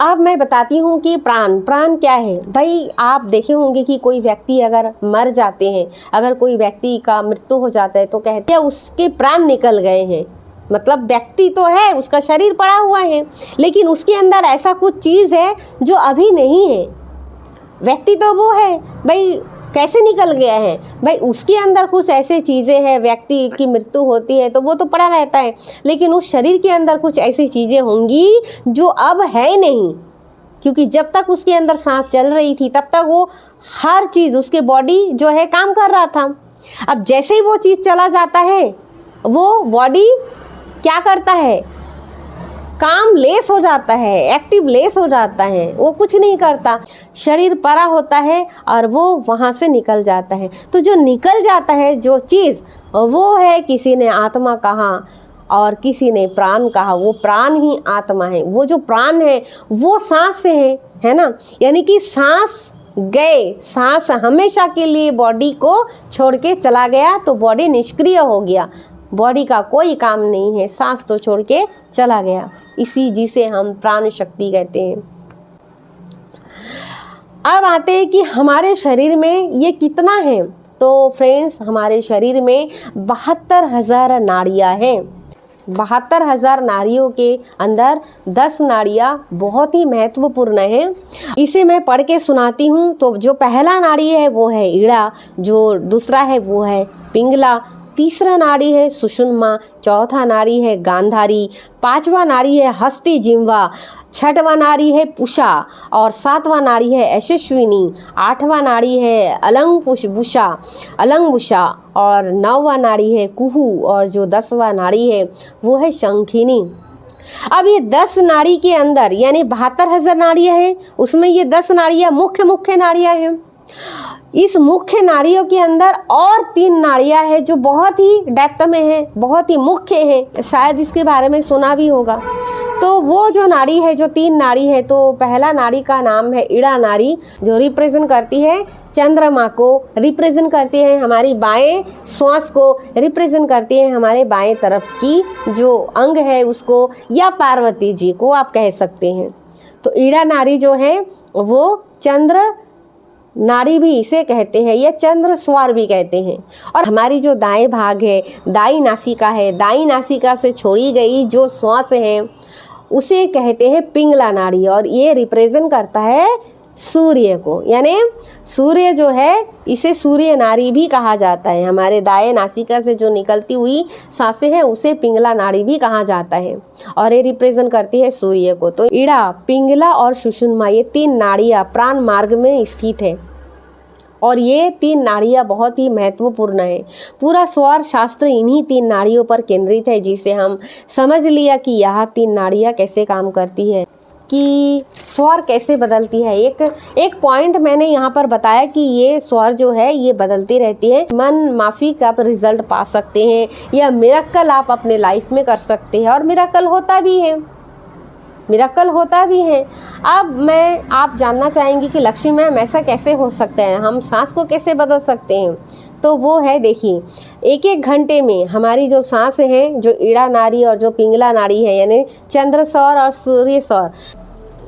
अब मैं बताती हूँ कि प्राण प्राण क्या है। भाई आप देखे होंगे कि कोई व्यक्ति अगर मर जाते हैं, अगर कोई व्यक्ति का मृत्यु हो जाता है तो कहते हैं उसके प्राण निकल गए हैं। मतलब व्यक्ति तो है, उसका शरीर पड़ा हुआ है, लेकिन उसके अंदर ऐसा कुछ चीज़ है जो अभी नहीं है। व्यक्ति तो वो है, भाई कैसे निकल गया है? भाई उसके अंदर कुछ ऐसे चीज़ें हैं, व्यक्ति की मृत्यु होती है तो वो तो पड़ा रहता है, लेकिन उस शरीर के अंदर कुछ ऐसी चीज़ें होंगी जो अब है नहीं, क्योंकि जब तक उसके अंदर सांस चल रही थी तब तक वो हर चीज़, उसके बॉडी जो है काम कर रहा था। अब जैसे ही वो चीज़ चला जाता है, वो बॉडी क्या करता है? काम लेस हो जाता है, एक्टिव लेस हो जाता है, वो कुछ नहीं करता, शरीर पड़ा होता है और वो वहाँ से निकल जाता है। तो जो निकल जाता है जो चीज़, वो है, किसी ने आत्मा कहा और किसी ने प्राण कहा। वो प्राण ही आत्मा है। वो जो प्राण है वो सांस से है ना, यानी कि सांस गए, सांस हमेशा के लिए बॉडी को छोड़ के चला गया तो बॉडी निष्क्रिय हो गया, बॉडी का कोई काम नहीं है, सांस तो छोड़ के चला गया, इसी जिसे हम प्राण शक्ति कहते हैं। अब आते हैं कि हमारे शरीर में ये कितना है। तो फ्रेंड्स, हमारे शरीर में 72,000 नाड़ियाँ हैं। 72,000 नाड़ियों के अंदर 10 नाड़ियाँ बहुत ही महत्वपूर्ण हैं। इसे मैं पढ़ के सुनाती हूँ। तो जो पहला नाड़ी है वो है ईड़ा, जो दूसरा है वो है पिंगला, तीसरा नाड़ी है सुषुम्ना, चौथा नाड़ी है गांधारी, पांचवा नाड़ी है हस्ती जिह्वा, छठवां नाड़ी है पुषा और सातवां नाड़ी है यशस्विनी, आठवां नाड़ी है अलंगुषा और नौवां नाड़ी है कुहू और जो 10वां नाड़ी है वो है शंखिनी। अब ये 10 नाड़ी के अंदर यानी 72,000 नाड़ियाँ हैं, उसमें ये 10 नाड़ियाँ मुख्य नाड़ियाँ हैं। इस मुख्य नाड़ियों के अंदर और 3 नाड़ियाँ हैं जो बहुत ही डेप्थ में है, बहुत ही मुख्य है, शायद इसके बारे में सुना भी होगा। तो वो जो नाड़ी है, जो 3 नाड़ी है, तो पहला नाड़ी का नाम है ईड़ा नाड़ी, जो रिप्रेजेंट करती है चंद्रमा को, रिप्रेजेंट करती है हमारी बाएं श्वास को, रिप्रेजेंट करती है हमारे बाएं तरफ की जो अंग है उसको, या पार्वती जी को आप कह सकते हैं। तो ईड़ा नाड़ी जो है वो चंद्र नाड़ी भी इसे कहते हैं, या चंद्र स्वार भी कहते हैं। और हमारी जो दाएं भाग है, दाई नासिका है, दाई नासिका से छोड़ी गई जो श्वास है उसे कहते हैं पिंगला नाड़ी, और ये रिप्रेजेंट करता है सूर्य को, यानी सूर्य जो है इसे सूर्य नाड़ी भी कहा जाता है। हमारे दाएं नासिका से जो निकलती हुई सांसें हैं उसे पिंगला नाड़ी भी कहा जाता है, और ये रिप्रेजेंट करती है सूर्य को। तो ईड़ा, पिंगला और सुषुम्ना ये 3 नाड़ियाँ प्राण मार्ग में स्थित है, और ये 3 नाड़ियाँ बहुत ही महत्वपूर्ण है। पूरा स्वर शास्त्र इन्हीं 3 नाड़ियों पर केंद्रित है, जिसे हम समझ लिया कि यह 3 नाड़ियाँ कैसे काम करती है, कि स्वर कैसे बदलती है। एक पॉइंट मैंने यहाँ पर बताया कि ये स्वर जो है ये बदलती रहती है। मन माफिक आप रिजल्ट पा सकते हैं, या मिरेकल आप अपने लाइफ में कर सकते हैं, और मिरेकल होता भी है, मिरेकल होता भी है। अब आप जानना चाहेंगे कि लक्ष्मी मैम ऐसा कैसे हो सकता है, हम सांस को कैसे बदल सकते हैं? तो वो है, देखिए, 1-1 घंटे में हमारी जो सांस है, जो ईड़ा नाड़ी और जो पिंगला नाड़ी है, यानी चंद्र सौर और सूर्य सौर,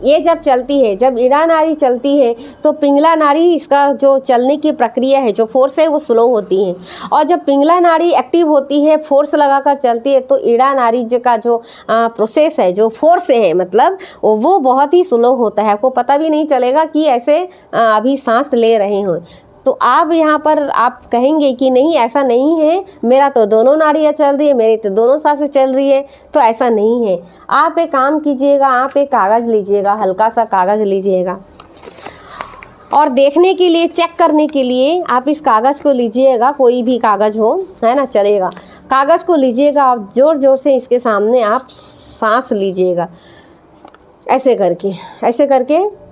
ये जब चलती है, जब ईड़ा नाड़ी चलती है तो पिंगला नाड़ी, इसका जो चलने की प्रक्रिया है, जो फोर्स है वो स्लो होती है, और जब पिंगला नाड़ी एक्टिव होती है, फोर्स लगाकर चलती है, तो ईड़ा नाड़ी का जो प्रोसेस है, जो फोर्स है, मतलब वो बहुत ही स्लो होता है। आपको पता भी नहीं चलेगा कि ऐसे अभी सांस ले रहे हों। तो आप यहाँ पर आप कहेंगे कि नहीं, ऐसा नहीं है, मेरा तो दोनों नाड़ियाँ चल रही है, मेरी तो दोनों सांसें चल रही है। तो ऐसा नहीं है। आप एक काम कीजिएगा, आप एक कागज़ लीजिएगा, हल्का सा कागज़ लीजिएगा, और देखने के लिए, चेक करने के लिए आप इस कागज़ को लीजिएगा, कोई भी कागज़ हो, है ना, चलेगा। कागज़ को लीजिएगा, आप ज़ोर ज़ोर से इसके सामने आप सांस लीजिएगा, ऐसे करके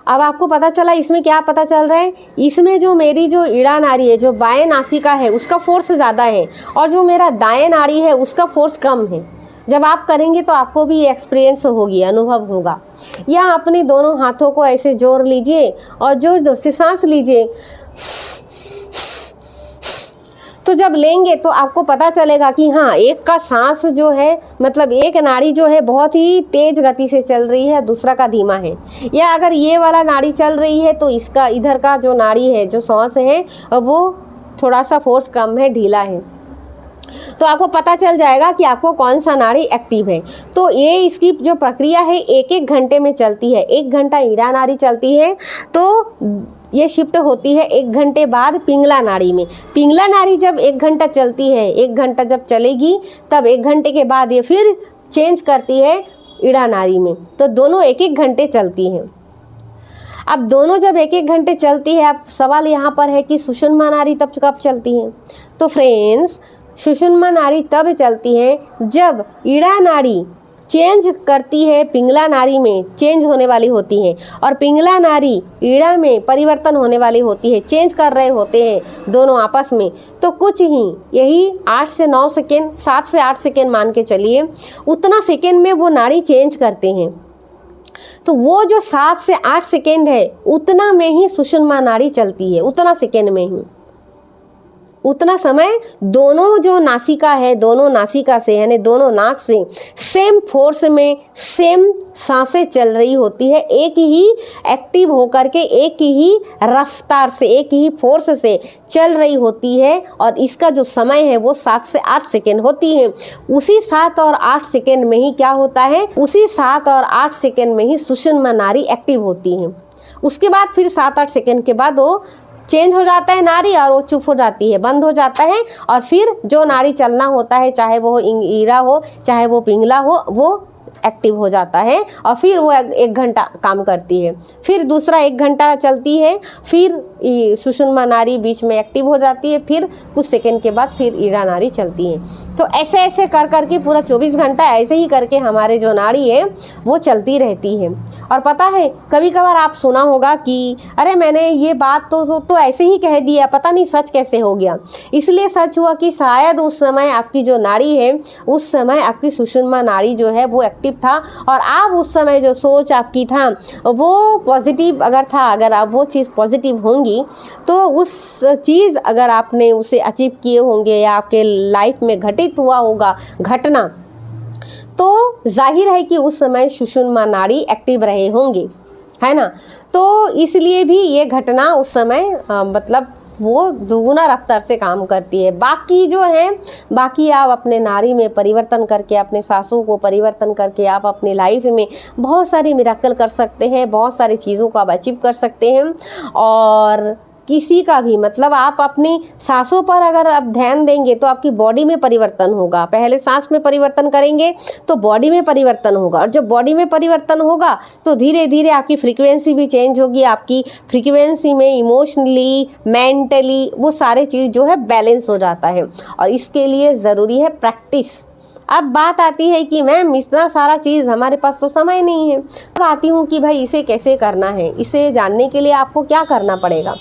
अब आपको पता चला, इसमें क्या पता चल रहा है, इसमें जो मेरी जो ईड़ा नाड़ी है, जो बाएं नासिका है, उसका फोर्स ज़्यादा है, और जो मेरा दाएं नाड़ी है उसका फोर्स कम है। जब आप करेंगे तो आपको भी एक्सपीरियंस होगी, अनुभव होगा। या अपने दोनों हाथों को ऐसे जोड़ लीजिए और जोर जोर से सांस लीजिए। तो जब लेंगे तो आपको पता चलेगा कि हाँ, एक का सांस जो है, मतलब एक नाड़ी जो है बहुत ही तेज गति से चल रही है, दूसरा का धीमा है। या अगर ये वाला नाड़ी चल रही है तो इसका इधर का जो नाड़ी है, जो सांस है, वो थोड़ा सा फोर्स कम है, ढीला है। तो आपको पता चल जाएगा कि आपको कौन सा नाड़ी एक्टिव है। तो ये इसकी जो प्रक्रिया है 1-1 घंटे में चलती है। 1 घंटा ईड़ा नाड़ी चलती है, तो ये शिफ्ट होती है 1 घंटे बाद पिंगला नाड़ी में। पिंगला नाड़ी जब 1 घंटा चलती है, 1 घंटा जब चलेगी, तब 1 घंटे के बाद ये फिर चेंज करती है ईड़ा नाड़ी में। तो दोनों 1-1 घंटे चलती हैं। अब दोनों जब 1-1 घंटे चलती है, अब सवाल यहाँ पर है कि सुषुम्ना नाड़ी तब कब चलती है। तो फ्रेंड्स, सुषुम्ना नाड़ी तब चलती है जब ईड़ा नाड़ी चेंज करती है, पिंगला नाड़ी में चेंज होने वाली होती है, और पिंगला नाड़ी ईड़ा में परिवर्तन होने वाली होती है, चेंज कर रहे होते हैं दोनों आपस में। तो कुछ ही यही 8 से 9 सेकेंड, 7 से 8 सेकेंड मान के चलिए, उतना सेकेंड में वो नाड़ी चेंज करते हैं। तो वो जो 7 से 8 सेकेंड है, उतना में ही सुषुम्ना नाड़ी चलती है, उतना सेकेंड में ही। उतना समय दोनों जो नासिका है, दोनों नासिका से यानी दोनों नाक से सेम फोर्स में सेम सांसें चल रही होती है, एक ही एक्टिव होकर के, एक ही रफ्तार से, एक ही फोर्स से चल रही होती है। और इसका जो समय है वो 7 से 8 सेकेंड होती है। उसी 7 और 8 सेकेंड में ही क्या होता है, उसी 7 और 8 सेकेंड में ही सुषुम्ना नाड़ी एक्टिव होती है। उसके बाद फिर 7-8 सेकेंड के बाद वो चेंज हो जाता है नाड़ी, और वो चुप हो जाती है, बंद हो जाता है। और फिर जो नाड़ी चलना होता है, चाहे वो ईड़ा हो, चाहे वो पिंगला हो, वो एक्टिव हो जाता है। और फिर वो 1 घंटा काम करती है। फिर दूसरा 1 घंटा चलती है, फिर सुषुम्ना नाड़ी बीच में एक्टिव हो जाती है, फिर कुछ सेकंड के बाद फिर ईड़ा नाड़ी चलती है। तो ऐसे ऐसे कर करके पूरा 24 घंटा ऐसे ही करके हमारे जो नाड़ी है वो चलती रहती है। और पता है, कभी कभार आप सुना होगा कि अरे मैंने ये बात तो ऐसे ही कह दिया, पता नहीं सच कैसे हो गया। इसलिए सच हुआ कि शायद उस समय आपकी जो नाड़ी है, उस समय आपकी सुषुम्ना नाड़ी जो है वो एक्टिव था, और आप उस समय जो सोच आपकी था वो पॉजिटिव अगर था, अगर आप वो चीज़ पॉजिटिव होंगी, तो उस चीज़ अगर आपने उसे अचीव किए होंगे या आपके लाइफ में घटित हुआ होगा घटना, तो जाहिर है कि उस समय सुषुम्ना नाड़ी एक्टिव रहे होंगे, है ना। तो इसलिए भी ये घटना उस समय मतलब वो दुगुना रफ्तार से काम करती है। बाकी जो है, बाकी आप अपने नाड़ी में परिवर्तन करके, अपने सांसों को परिवर्तन करके आप अपनी लाइफ में बहुत सारी मिरेकल कर सकते हैं, बहुत सारी चीज़ों को आप अचीव कर सकते हैं। और किसी का भी मतलब आप अपनी सांसों पर अगर आप ध्यान देंगे तो आपकी बॉडी में परिवर्तन होगा। पहले सांस में परिवर्तन करेंगे तो बॉडी में परिवर्तन होगा, और जब बॉडी में परिवर्तन होगा तो धीरे धीरे आपकी फ्रीक्वेंसी भी चेंज होगी। आपकी फ्रीक्वेंसी में इमोशनली, मेंटली वो सारे चीज़ जो है बैलेंस हो जाता है। और इसके लिए ज़रूरी है प्रैक्टिस। अब बात आती है कि मैम इतना सारा चीज़ हमारे पास तो समय नहीं है। अब आती हूँ कि भाई इसे कैसे करना है। इसे जानने के लिए आपको क्या करना पड़ेगा।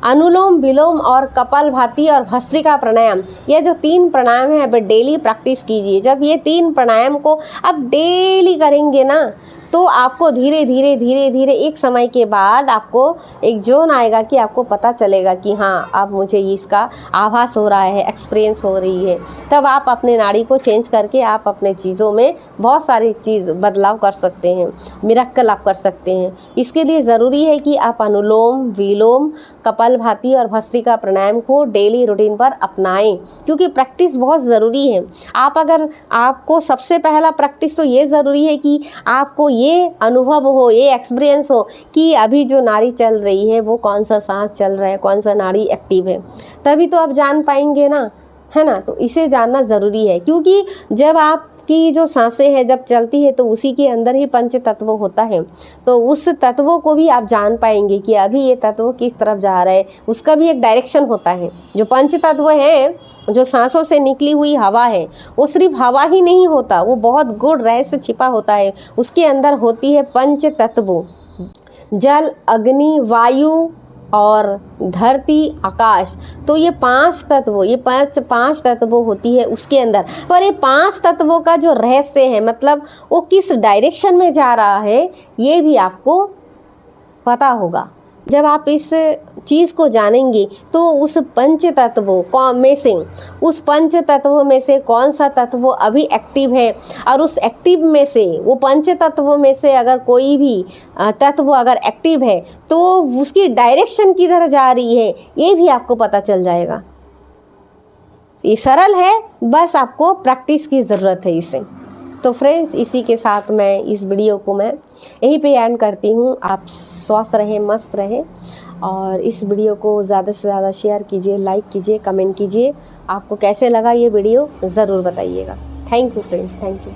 अनुलोम विलोम और कपालभाति और भस्त्रिका प्राणायाम, ये जो 3 प्राणायाम है, अब डेली प्रैक्टिस कीजिए। जब ये 3 प्राणायाम को आप डेली करेंगे ना, तो आपको धीरे धीरे धीरे धीरे एक समय के बाद आपको एक जोन आएगा कि आपको पता चलेगा कि हाँ, अब मुझे इसका आभास हो रहा है, एक्सपीरियंस हो रही है। तब आप अपने नाड़ी को चेंज करके आप अपने चीज़ों में बहुत सारी चीज़ बदलाव कर सकते हैं, मिरेकल आप कर सकते हैं। इसके लिए ज़रूरी है कि आप अनुलोम विलोम, कपालभाति और भस्त्रिका प्राणायाम को डेली रूटीन पर अपनाएं, क्योंकि प्रैक्टिस बहुत ज़रूरी है। आपको सबसे पहला प्रैक्टिस तो ये ज़रूरी है कि आपको ये अनुभव हो, ये एक्सपीरियंस हो कि अभी जो नाड़ी चल रही है वो कौन सा सांस चल रहा है, कौन सा नाड़ी एक्टिव है, तभी तो आप जान पाएंगे ना, है ना। तो इसे जानना ज़रूरी है, क्योंकि जब आपकी जो सांसें हैं जब चलती है तो उसी के अंदर ही पंच तत्व होता है। तो उस तत्वों को भी आप जान पाएंगे कि अभी ये तत्व किस तरफ जा रहा है, उसका भी एक डायरेक्शन होता है। जो पंच तत्व है, जो सांसों से निकली हुई हवा है, वो सिर्फ हवा ही नहीं होता, वो बहुत गूढ़ रहस्य छिपा होता है। उसके अंदर होती है पंच तत्व, जल, अग्नि, वायु और धरती, आकाश। तो ये 5 तत्व, ये पांच तत्व होती है उसके अंदर। पर ये 5 तत्वों का जो रहस्य है, मतलब वो किस डायरेक्शन में जा रहा है, ये भी आपको पता होगा। जब आप इस चीज़ को जानेंगे तो उस पंच तत्वों में से कौन सा तत्व अभी एक्टिव है, और उस एक्टिव में से, वो पंच तत्वों में से अगर कोई भी तत्व अगर एक्टिव है तो उसकी डायरेक्शन किधर जा रही है ये भी आपको पता चल जाएगा। ये सरल है, बस आपको प्रैक्टिस की ज़रूरत है इसे। तो फ्रेंड्स, इसी के साथ मैं इस वीडियो को मैं यहीं पे एंड करती हूँ। आप स्वस्थ रहें, मस्त रहें, और इस वीडियो को ज़्यादा से ज़्यादा शेयर कीजिए, लाइक कीजिए, कमेंट कीजिए। आपको कैसे लगा ये वीडियो ज़रूर बताइएगा। Thank you friends, thank you.